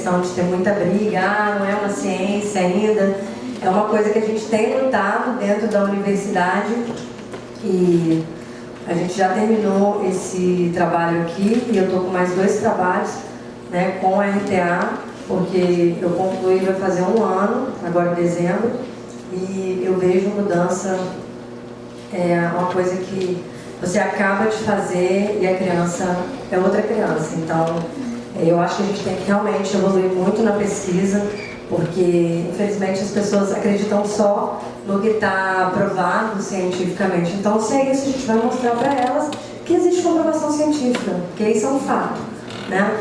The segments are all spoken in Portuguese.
impressão de ter muita briga, não é uma ciência ainda. É uma coisa que a gente tem lutado dentro da universidade e a gente já terminou esse trabalho aqui e eu estou com mais 2 trabalhos, né, com a RTA, porque eu concluí, vai fazer 1 ano, agora em dezembro, e eu vejo mudança, uma coisa que você acaba de fazer e a criança é outra criança. Então, eu acho que a gente tem que realmente evoluir muito na pesquisa, porque, infelizmente, as pessoas acreditam só no que está aprovado cientificamente. Então, se é isso, a gente vai mostrar para elas que existe comprovação científica, que isso é um fato, né?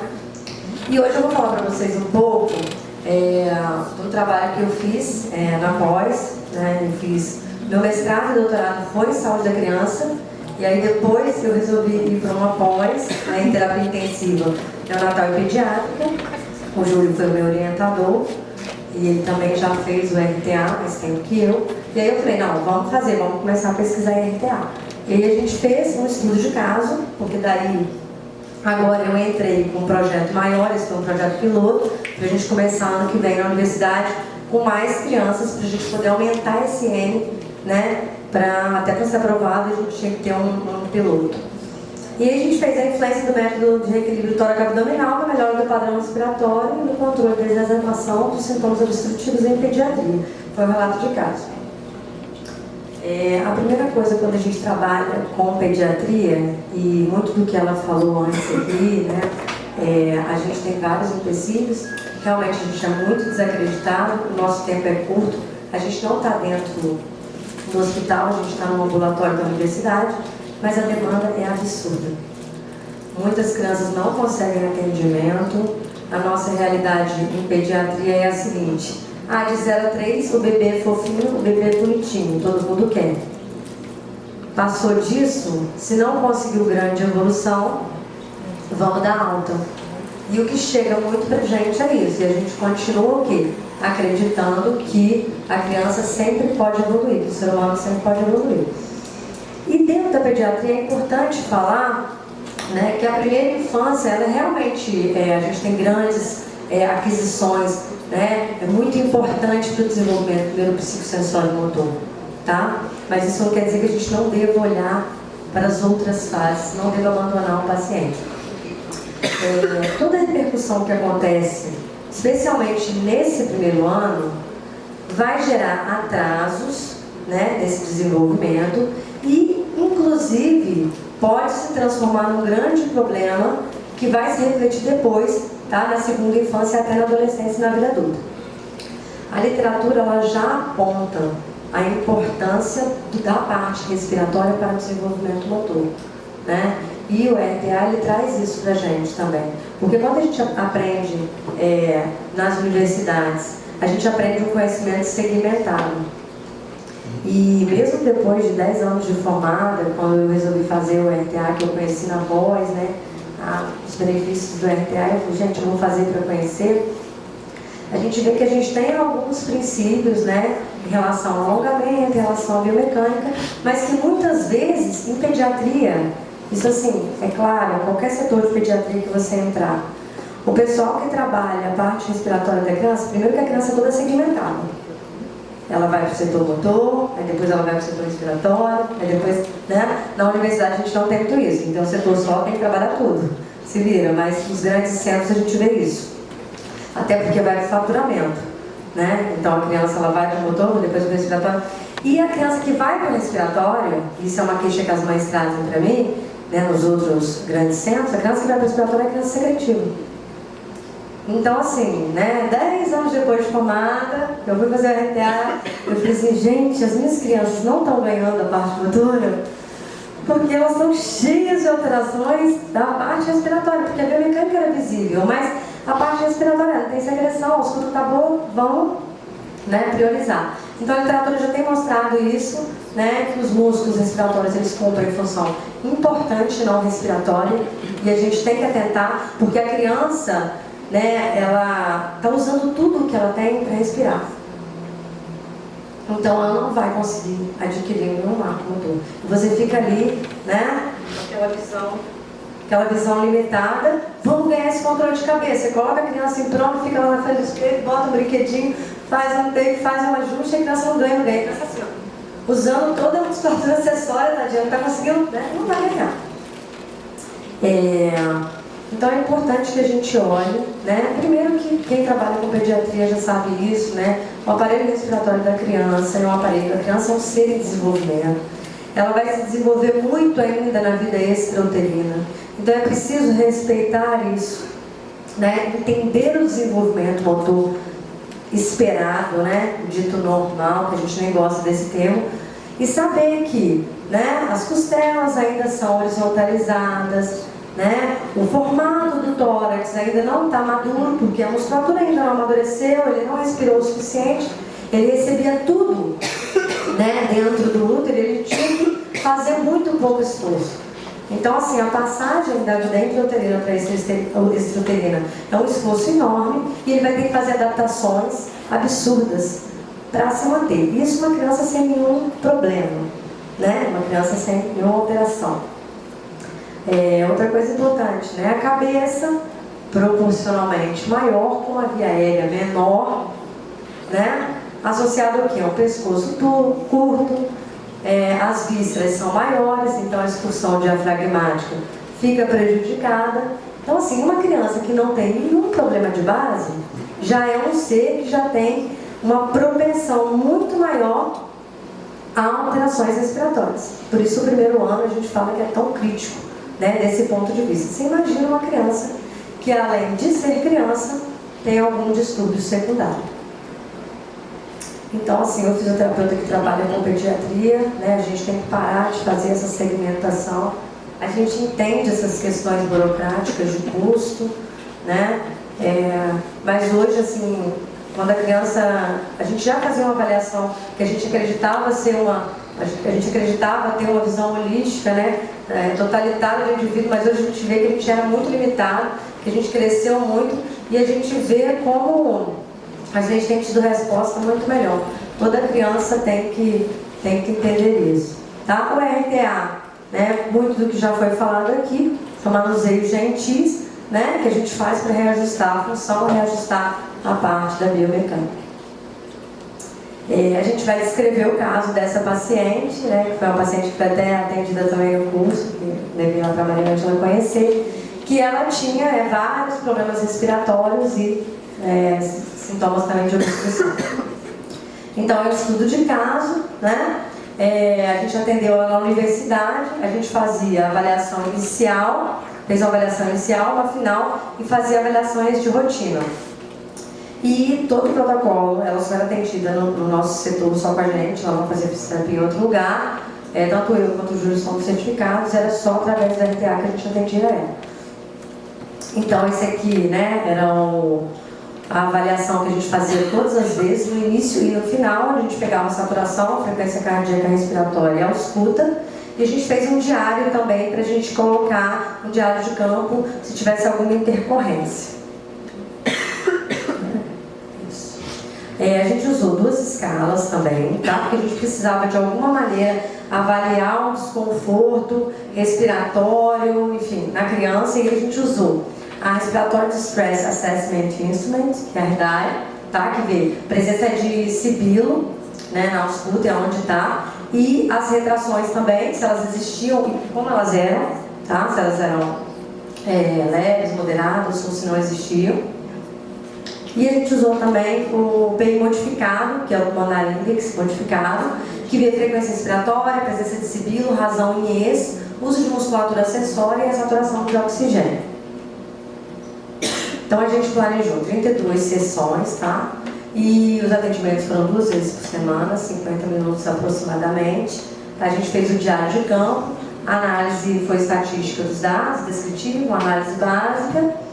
E hoje eu vou falar para vocês um pouco do trabalho que eu fiz na pós, né? Eu fiz meu mestrado e doutorado foi em saúde da criança, e aí depois eu resolvi ir para uma pós, em terapia intensiva neonatal e pediátrica. O Júlio foi o meu orientador, e ele também já fez o RTA, mais tempo que eu. E aí eu falei, não, vamos começar a pesquisar em RTA. E aí a gente fez um estudo de caso, porque daí, agora eu entrei com um projeto maior, esse foi um projeto piloto, para a gente começar ano que vem na universidade com mais crianças, para a gente poder aumentar esse N, né? Até para ser aprovado, a gente tinha que ter um piloto. E aí a gente fez a influência do método de reequilíbrio tóraco-abdominal na melhora do padrão respiratório e no controle da exacerbação dos sintomas obstrutivos em pediatria. Foi um relato de caso. A primeira coisa quando a gente trabalha com pediatria, e muito do que ela falou antes aqui, né, a gente tem vários empecilhos, realmente a gente é muito desacreditado, o nosso tempo é curto, a gente não está dentro do hospital, a gente está no ambulatório da universidade, mas a demanda é absurda. Muitas crianças não conseguem atendimento. A nossa realidade em pediatria é a seguinte: de 0 a 3, o bebê é fofinho, o bebê é bonitinho, todo mundo quer. Passou disso, se não conseguiu grande evolução, vamos dar alta. E o que chega muito pra gente é isso, e a gente continua o quê? Acreditando que a criança sempre pode evoluir, que o ser humano sempre pode evoluir. E dentro da pediatria é importante falar, né, que a primeira infância, ela realmente, a gente tem grandes aquisições, né, é muito importante para o desenvolvimento primeiro psicossensório motor, tá? Mas isso não quer dizer que a gente não deva olhar para as outras fases, não deva abandonar o paciente. Toda a repercussão que acontece, especialmente nesse primeiro ano, vai gerar atrasos, né, nesse desenvolvimento e, inclusive, pode se transformar num grande problema que vai se refletir depois, tá, na segunda infância até na adolescência e na vida adulta. A literatura ela já aponta a importância da parte respiratória para o desenvolvimento motor, né? E o RTA ele traz isso para a gente também, porque quando a gente aprende nas universidades, a gente aprende um conhecimento segmentado. E mesmo depois de 10 anos de formada, quando eu resolvi fazer o RTA, que eu conheci na pós, né, os benefícios do RTA, eu falei, gente, eu vou fazer para conhecer. A gente vê que a gente tem alguns princípios, né, em relação ao alongamento, em relação à biomecânica, mas que muitas vezes, em pediatria, isso assim, é claro, em qualquer setor de pediatria que você entrar, o pessoal que trabalha a parte respiratória da criança, primeiro que a criança é toda segmentada. Ela vai para o setor motor, aí depois ela vai para o setor respiratório, aí depois, né? Na universidade a gente não tem muito isso, então o setor só tem que trabalhar tudo, se vira, mas nos grandes centros a gente vê isso. Até porque vai para o faturamento, né? Então a criança ela vai para o motor, depois para o respiratório. E a criança que vai para o respiratório, isso é uma queixa que as mães trazem para mim, né, nos outros grandes centros, a criança que vai para o respiratório é a criança secretiva. Então, assim, né, 10 anos depois de formada, eu fui fazer o RTA, eu falei assim, gente, as minhas crianças não estão ganhando a parte motora porque elas estão cheias de alterações da parte respiratória, porque a biomecânica era visível, mas a parte respiratória ela tem secreção, o escudo tá bom, vamos, né, priorizar. Então a literatura já tem mostrado isso, né, que os músculos respiratórios eles cumprem função importante não respiratória e a gente tem que atentar, porque a criança, né, ela está usando tudo o que ela tem para respirar. Então ela não vai conseguir adquirir nenhum marco motor. Você fica ali, né, aquela visão aquela visão limitada, vamos ganhar esse controle de cabeça. Você coloca a criança em prova, fica lá na frente do espelho, bota um brinquedinho, faz um take, faz um ajuste, a criança não ganha, a criança assim, ó, usando toda a musculatura acessória, tadinha, não está conseguindo, né? Não vai ganhar. Então é importante que a gente olhe, né? Primeiro que quem trabalha com pediatria já sabe isso, né? O aparelho respiratório da criança é um aparelho, a criança é um ser em desenvolvimento. Ela vai se desenvolver muito ainda na vida extrauterina. Então é preciso respeitar isso, né? Entender o desenvolvimento motor esperado, né? Dito normal, que a gente nem gosta desse termo, e saber que, né, as costelas ainda são horizontalizadas, né? O formato do tórax ainda não está maduro, porque a musculatura ainda não amadureceu, ele não respirou o suficiente, ele recebia tudo, né, dentro do útero, ele tinha que fazer muito pouco esforço. Então, assim, a passagem da vida intrauterina para a extrauterina é um esforço enorme e ele vai ter que fazer adaptações absurdas para se manter. Isso uma criança sem nenhum problema, né? Uma criança sem nenhuma alteração. Outra coisa importante, né? A cabeça proporcionalmente maior, com a via aérea menor, né? Associado ao quê? Ao pescoço curto, as vísceras são maiores, então a expulsão diafragmática fica prejudicada. Então, assim, uma criança que não tem nenhum problema de base, já é um ser que já tem uma propensão muito maior a alterações respiratórias. Por isso, o primeiro ano a gente fala que é tão crítico, né, desse ponto de vista. Você imagina uma criança que, além de ser criança, tem algum distúrbio secundário. Então, assim, o fisioterapeuta que trabalha com pediatria, né, a gente tem que parar de fazer essa segmentação. A gente entende essas questões burocráticas de custo, né? Mas hoje, assim, quando a criança... A gente já fazia uma avaliação que a gente acreditava ser a gente acreditava ter uma visão holística, né, totalitária do indivíduo, mas hoje a gente vê que a gente era muito limitado, que a gente cresceu muito e a gente vê como a gente tem tido resposta muito melhor. Toda criança tem que entender isso. Tá? O RTA, né, muito do que já foi falado aqui, são manuseios gentis, né, que a gente faz para reajustar a função, reajustar a parte da biomecânica. A gente vai descrever o caso dessa paciente, né, que foi uma paciente que foi até atendida também no curso, que levei lá para a Mariângela conhecer, que ela tinha vários problemas respiratórios e sintomas também de obstrução. Então, é um estudo de caso, né? A gente atendeu ela na universidade, a gente fazia a avaliação inicial, fez uma avaliação inicial, uma final e fazia avaliações de rotina. E todo o protocolo, ela só era atendida no nosso setor só com a gente, ela não fazia fisioterapia em outro lugar, tanto eu quanto o Júlio somos certificados, era só através da RTA que a gente atendia ela. Então, esse aqui, né, era a avaliação que a gente fazia todas as vezes, no início e no final. A gente pegava a saturação, a frequência cardíaca respiratória e a ausculta, e a gente fez um diário também para a gente colocar um diário de campo se tivesse alguma intercorrência. A gente usou 2 escalas também, tá? Porque a gente precisava de alguma maneira avaliar o desconforto respiratório, enfim, na criança, e a gente usou a Respiratory Distress Assessment Instrument, que é a RDAI, tá? Que vê presença de sibilo, né, na ausculta, é onde está, e as retrações também, se elas existiam e como elas eram, tá? Se elas eram leves, moderadas, ou se não existiam. E a gente usou também o PI modificado, que é o Pulmonary Index modificado, que vê frequência respiratória, presença de sibilo, razão em IES, uso de musculatura acessória e a saturação de oxigênio. Então a gente planejou 32 sessões, tá? E os atendimentos foram 2 vezes por semana, 50 minutos aproximadamente. A gente fez o diário de campo, a análise foi estatística dos dados, descritivo, análise básica.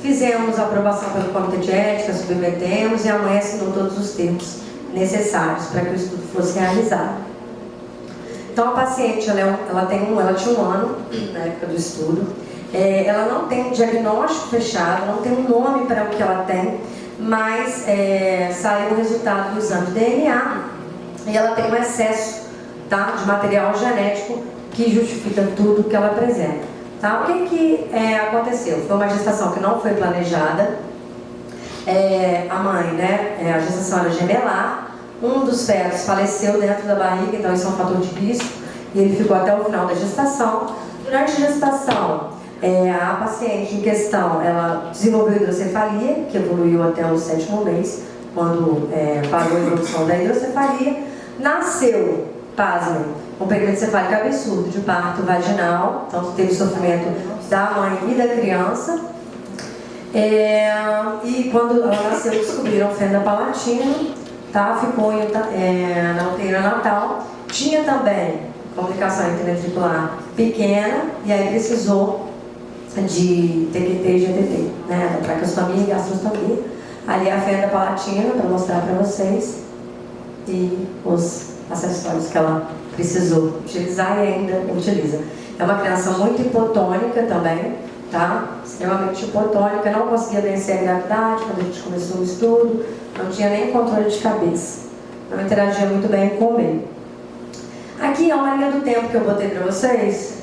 Fizemos a aprovação pelo Comitê de Ética, submetemos e a mãe assinou todos os termos necessários para que o estudo fosse realizado. Então a paciente, ela tinha 1 ano na época do estudo, ela não tem um diagnóstico fechado, não tem um nome para o que ela tem, mas saiu o resultado do exame de DNA e ela tem um excesso, tá, de material genético que justifica tudo que ela apresenta. Tá? O que aconteceu? Foi uma gestação que não foi planejada. A mãe, né, a gestação era gemelar, um dos fetos faleceu dentro da barriga, então isso é um fator de risco, e ele ficou até o final da gestação. Durante a gestação, a paciente em questão, ela desenvolveu hidrocefalia, que evoluiu até o 7º mês, quando parou a evolução da hidrocefalia. Nasceu, pasmem, um período cefálico absurdo de parto vaginal, então teve sofrimento da mãe e da criança. E quando ela nasceu, descobriram fenda palatina, tá? Ficou na UTI neonatal. Tinha também complicação intraventricular pequena, e aí precisou de TQT e GTT, né? Da traqueostomia e gastrostomia. Ali a fenda palatina, para mostrar para vocês, e os acessórios que ela precisou utilizar e ainda utiliza. É uma criança muito hipotônica também, tá? Extremamente hipotônica, não conseguia vencer a gravidade quando a gente começou o estudo, não tinha nem controle de cabeça, não interagia muito bem com o meio. Aqui é uma linha do tempo que eu botei para vocês.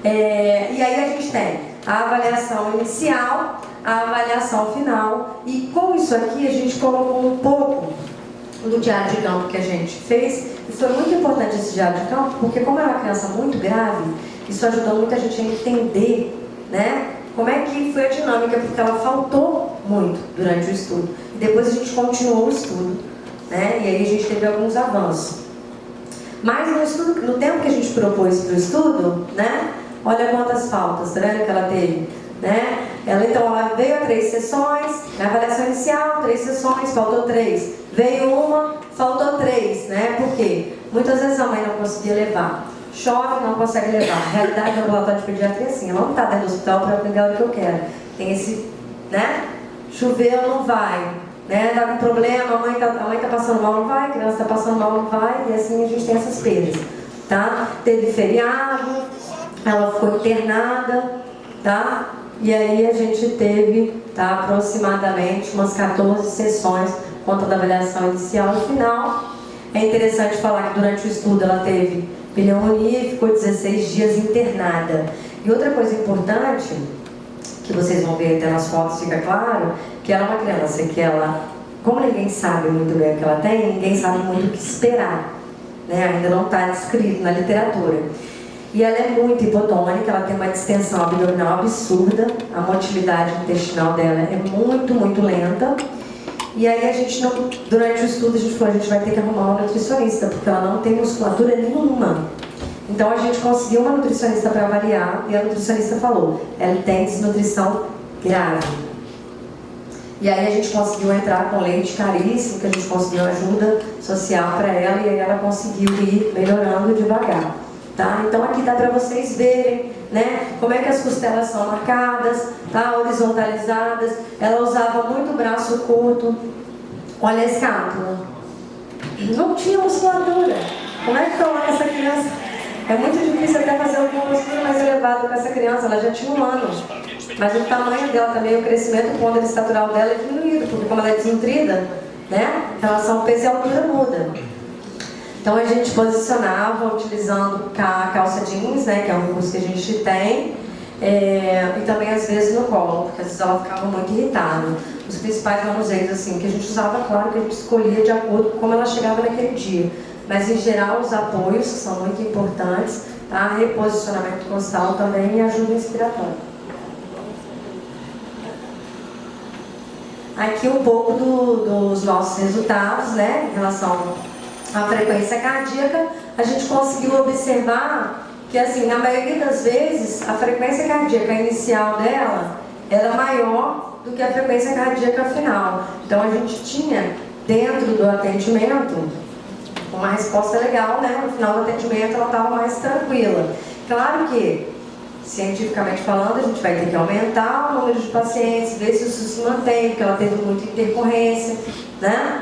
E aí a gente tem a avaliação inicial, a avaliação final, e com isso aqui a gente colocou um pouco do diário de campo que a gente fez. E foi muito importante esse diário de campo, porque como é uma criança muito grave, isso ajudou muita gente a entender, né, como é que foi a dinâmica, porque ela faltou muito durante o estudo. E depois a gente continuou o estudo, né, e aí a gente teve alguns avanços. Mas no estudo, no tempo que a gente propôs para o estudo, né, olha quantas faltas, tá vendo que ela teve, né? Ela veio a 3 sessões, na avaliação inicial, 3 sessões, faltou 3. Veio uma, faltou 3, né? Por quê? Muitas vezes a mãe não conseguia levar. Chove, não consegue levar. A realidade do ambulatório de pediatria é assim, ela não está dentro do hospital para pegar o que eu quero. Tem esse, né? Choveu, não vai. Né? Dá um problema, a mãe tá passando mal, não vai. A criança está passando mal, não vai. E assim a gente tem essas perdas, tá? Teve feriado, ela foi internada, tá? E aí a gente teve, tá, aproximadamente umas 14 sessões, conta da avaliação inicial e final. É interessante falar que durante o estudo ela teve pneumonia e ficou 16 dias internada. E outra coisa importante, que vocês vão ver até nas fotos, fica claro, que ela é uma criança que ela, como ninguém sabe muito bem o que ela tem, ninguém sabe muito o que esperar, né? Ainda não está descrito na literatura. E ela é muito hipotônica, ela tem uma distensão abdominal absurda, a motilidade intestinal dela é muito, muito lenta. E aí a gente não, durante o estudo a gente falou, a gente vai ter que arrumar uma nutricionista, porque ela não tem musculatura nenhuma. Então a gente conseguiu uma nutricionista para avaliar, e a nutricionista falou, ela tem desnutrição grave. E aí a gente conseguiu entrar com leite caríssimo, que a gente conseguiu ajuda social para ela, e aí ela conseguiu ir melhorando devagar. Tá? Então aqui dá para vocês verem, né, como é que as costelas são marcadas, tá, horizontalizadas. Ela usava muito braço curto. Olha a escápula. Não tinha musculatura. Como é que está lá essa criança? É muito difícil até fazer alguma postura mais elevada com essa criança. Ela já tinha 1 ano. Mas o tamanho dela também, o crescimento, o ponto estatural dela é diminuído, porque como ela é desnutrida, né, em relação ao peso e altura muda. Então a gente posicionava utilizando a calça jeans, né, que é um recurso que a gente tem, e também às vezes no colo, porque às vezes ela ficava muito irritada. Os principais manuseiros assim, que a gente usava, claro que a gente escolhia de acordo com como ela chegava naquele dia. Mas em geral os apoios, que são muito importantes, tá? Reposicionamento costal também e ajuda inspiratória. Aqui um pouco dos nossos resultados, né, em relação a frequência cardíaca. A gente conseguiu observar que, assim, na maioria das vezes, a frequência cardíaca inicial dela era maior do que a frequência cardíaca final. Então, a gente tinha, dentro do atendimento, uma resposta legal, né? No final do atendimento, ela estava mais tranquila. Claro que, cientificamente falando, a gente vai ter que aumentar o número de pacientes, ver se isso se mantém, porque ela teve muita intercorrência, né?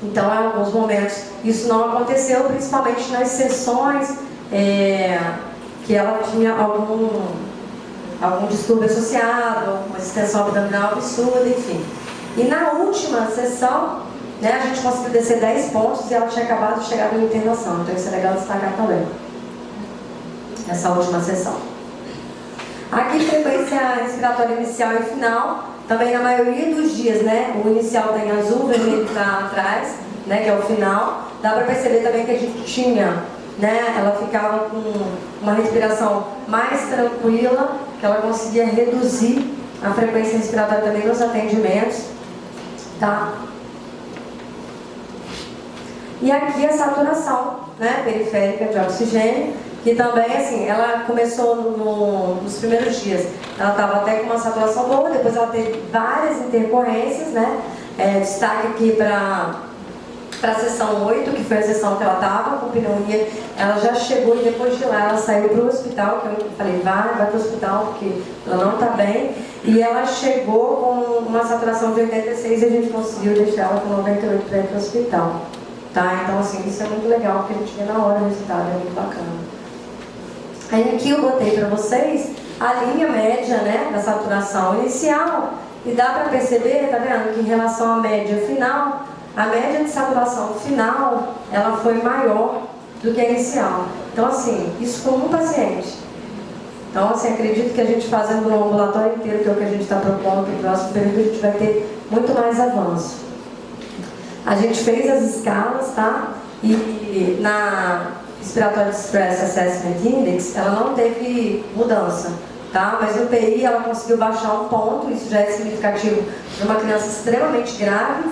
Então, em alguns momentos, isso não aconteceu, principalmente nas sessões que ela tinha algum distúrbio associado, uma extensão abdominal absurda, enfim. E na última sessão, né, a gente conseguiu descer 10 pontos e ela tinha acabado de chegar na internação, então isso é legal destacar também. essa última sessão. Aqui, frequência respiratória inicial e final, também na maioria dos dias, né? O inicial está em azul, o vermelho está atrás, né? Que é o final. Dá para perceber também que a gente tinha, né? Ela ficava com uma respiração mais tranquila, que ela conseguia reduzir a frequência respiratória também nos atendimentos, tá? E aqui a saturação, né? Periférica de oxigênio, que também, assim, ela começou nos primeiros dias, ela estava até com uma saturação boa, depois ela teve várias intercorrências, né? Destaque aqui para a sessão 8, que foi a sessão que ela estava com pneumonia, ela já chegou e depois de lá ela saiu para o hospital, que eu falei, vai para o hospital, porque ela não está bem, e ela chegou com uma saturação de 86 e a gente conseguiu deixar ela com 98 para ir para o hospital. Tá? Então, assim, isso é muito legal, porque a gente vê na hora o resultado, é muito bacana. Aí aqui eu botei para vocês a linha média, né, da saturação inicial, e dá para perceber, tá vendo, que em relação à média final, a média de saturação final, ela foi maior do que a inicial. Então, assim, isso com um paciente. Então, assim, acredito que a gente fazendo o ambulatório inteiro, que é o que a gente está propondo para o próximo período, a gente vai ter muito mais avanço. A gente fez as escalas, tá? E na Respiratory Stress Assessment Index, ela não teve mudança, tá? Mas no PI ela conseguiu baixar um ponto, isso já é significativo para uma criança extremamente grave,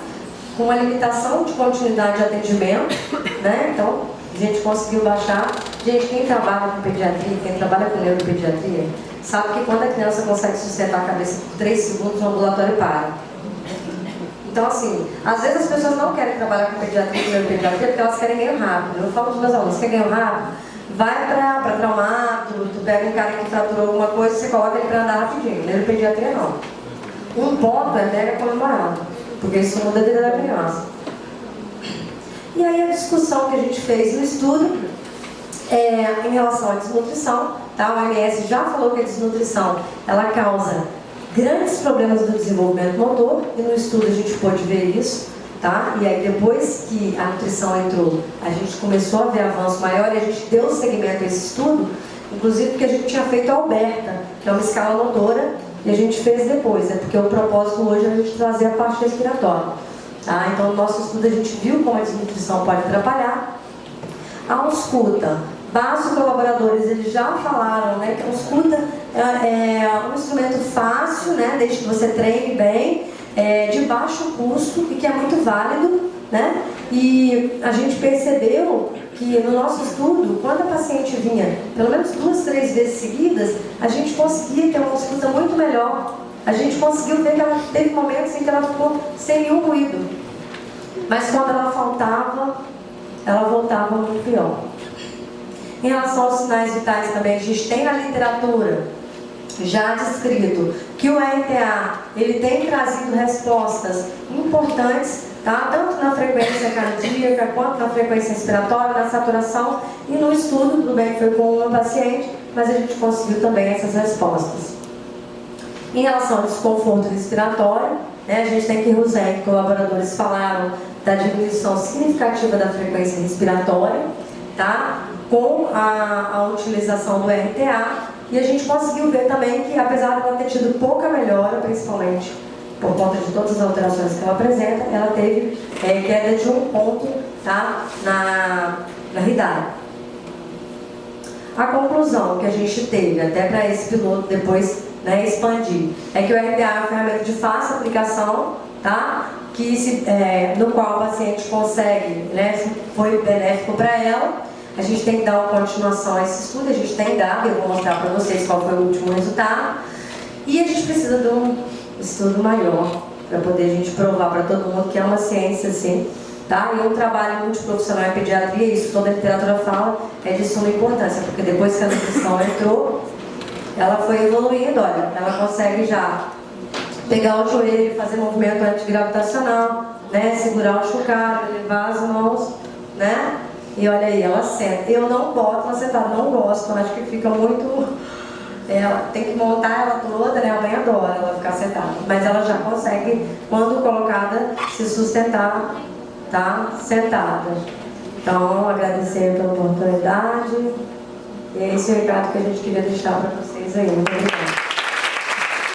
com uma limitação de continuidade de atendimento, né? Então, a gente conseguiu baixar. Gente, quem trabalha com pediatria, quem trabalha com neuropediatria, sabe que quando a criança consegue sustentar a cabeça por 3 segundos, o ambulatório para. Então, assim, às vezes as pessoas não querem trabalhar com pediatria e neuropediatria porque elas querem ganhar rápido. Eu falo para os meus alunos, quer ganhar rápido? Vai para traumato, tu pega um cara que fraturou alguma coisa, você coloca ele para andar rapidinho. Neuropediatria não. Um ponto é mega comemorado, porque isso muda a vida da criança. E aí a discussão que a gente fez no estudo em relação à desnutrição, tá? O OMS já falou que a desnutrição, ela causa grandes problemas do desenvolvimento motor, e no estudo a gente pôde ver isso, tá? E aí depois que a nutrição entrou, a gente começou a ver avanço maior e a gente deu seguimento a esse estudo, inclusive porque a gente tinha feito a Alberta, que é uma escala motora, e a gente fez depois, porque o propósito hoje é a gente trazer a parte respiratória, tá? Então no nosso estudo a gente viu como a desnutrição pode atrapalhar. A ausculta, vários colaboradores, eles já falaram, né, que a ausculta é um instrumento fácil, né, desde que você treine bem, de baixo custo e que é muito válido, né? E a gente percebeu que no nosso estudo, quando a paciente vinha pelo menos 2, 3 vezes seguidas, a gente conseguia ter uma ausculta muito melhor. A gente conseguiu ver que ela teve momentos em que ela ficou sem nenhum ruído. Mas quando ela faltava, ela voltava muito pior. Em relação aos sinais vitais também, a gente tem na literatura já descrito que o RTA, ele tem trazido respostas importantes, tá? Tanto na frequência cardíaca, quanto na frequência respiratória, na saturação, e no estudo, tudo bem que foi com uma paciente, mas a gente conseguiu também essas respostas. Em relação ao desconforto respiratório, né, a gente tem que Ruzen, colaboradores falaram da diminuição significativa da frequência respiratória, tá? Com a utilização do RTA, e a gente conseguiu ver também que, apesar de ela ter tido pouca melhora, principalmente por conta de todas as alterações que ela apresenta, ela teve queda de 1 ponto, tá? na RIDAR. A conclusão que a gente teve, até para esse piloto depois, né, expandir, é que o RTA é uma ferramenta de fácil aplicação, tá? No qual o paciente consegue, né, foi benéfico para ela. A gente tem que dar uma continuação a esse estudo, a gente tem dado, eu vou mostrar para vocês qual foi o último resultado. E a gente precisa de um estudo maior, para poder a gente provar para todo mundo que é uma ciência, assim, tá? E um trabalho multiprofissional em pediatria, isso toda a literatura fala, é de suma importância, porque depois que a nutrição entrou, ela foi evoluindo, olha, ela consegue já pegar o joelho, fazer movimento antigravitacional, né? Segurar o chocalho, levar as mãos, né? E olha aí, ela senta. Eu não boto ela sentada, não gosto, acho que fica muito... Ela tem que montar ela toda, né? A mãe adora ela ficar sentada. Mas ela já consegue, quando colocada, se sustentar, tá? Sentada. Então, agradecer pela oportunidade E é esse o recado que a gente queria deixar para vocês aí. Muito obrigada.